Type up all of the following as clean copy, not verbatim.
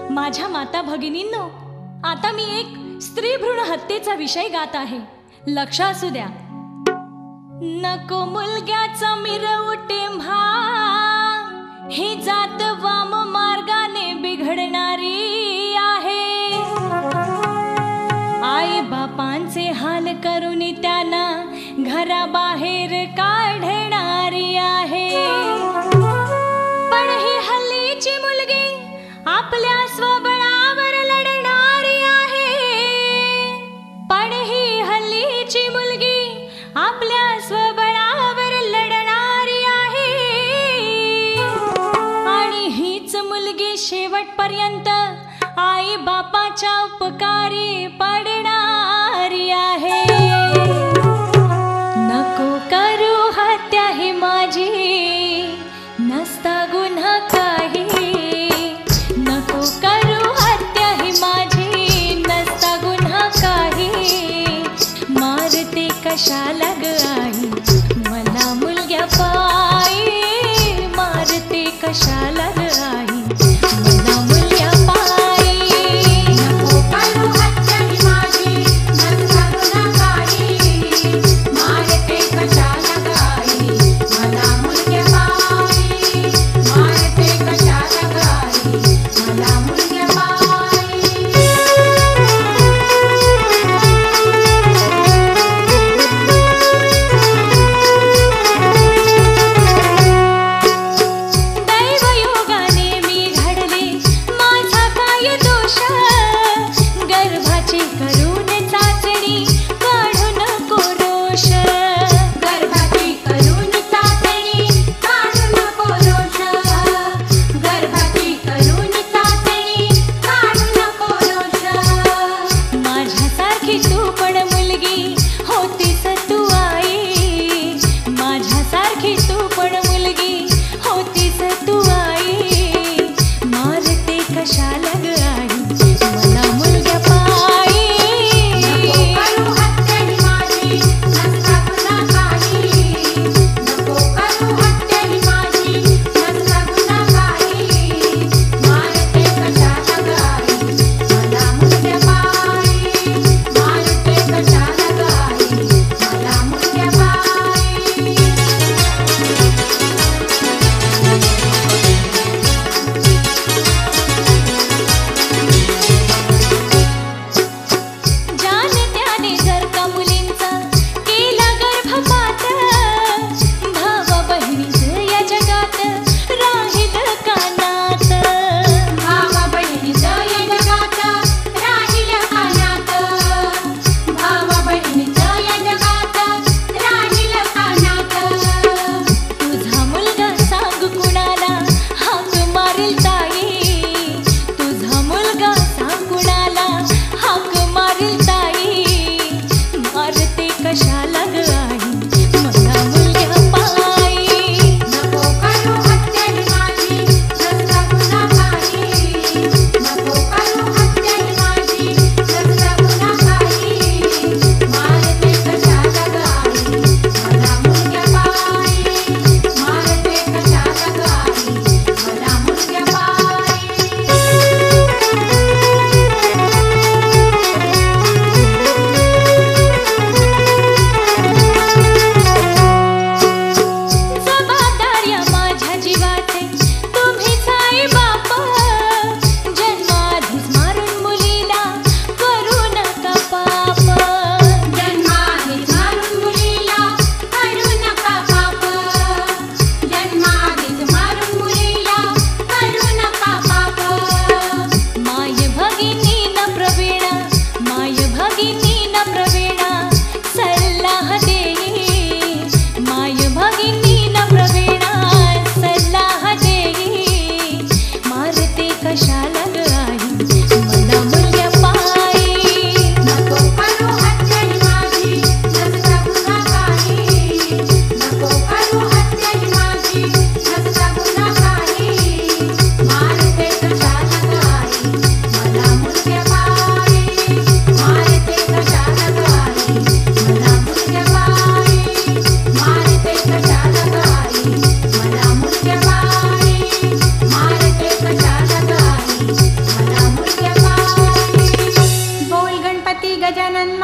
माझ्या माता भगिनींनो, आता मी एक स्त्री भ्रूण हत्येचा विषय गात आहे. लक्ष असू द्या. नको मुलग्याचा मिरव टेंभा, ही जात वाम मार्गाने बिघडणारी आहे. आई बापांचे हाल करून त्यांना घराबाहेर काढणारी आहे. पण ही हल्लीची मुलगी आपल्या स्वबळावर लढणारी आहे. पण ही हल्लीची मुलगी आपल्या स्वबळावर लढणारी आहे. आणि हीच मुलगी शेवटपर्यंत आई बापाच्या उपकारी पडणारी आहे. नको करू हत्या ही माझी, नसता गुन्हा काही. नको करू हत्या ही माझी, नसता गुन्हा काही. मारते कशाला ग आई मला मुलग्या पायी. मारते कशाला ग आई मला मुलग्या पायी. नको करू हत्या ही माझी, नसता गुन्हा काही. मारते कशाला ग आई मला मुलग्या पायी. मारते कशाला ग आई मला मुलग्या पायी. दैवयोग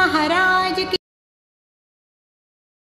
महाराज की